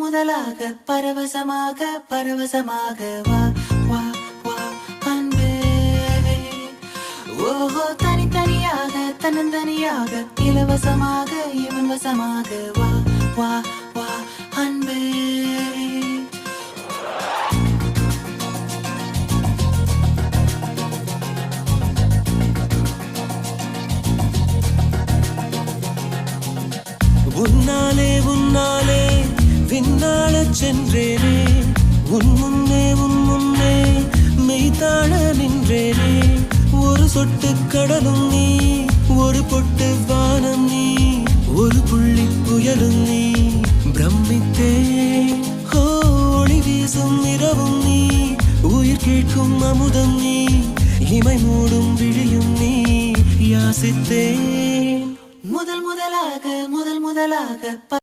முதலாக பரவசமாக வா வா வா அன்பே. ஓஹோ தனித்தனியாக தன்னந்தனியாக இலவசமாக இவன் வசமாக வா வா வா அன்பே. உன்னாலே விண்ணாளச் சென்றேனே, உன் முன்னே மெய்தாழ நின்றேனே. ஒரு சொட்டு கடலும் நீ, ஒரு பொட்டு வானம் நீ, ஒரு புள்ளி புயலும் நீ. பிரமித்தேன் ஒளி வீசும் இரவும் நீ, உயிர் கேட்கும் அமுதம் நீ, இமை மூடும் விழியும் நீ. யாசித்தேன் முதலாக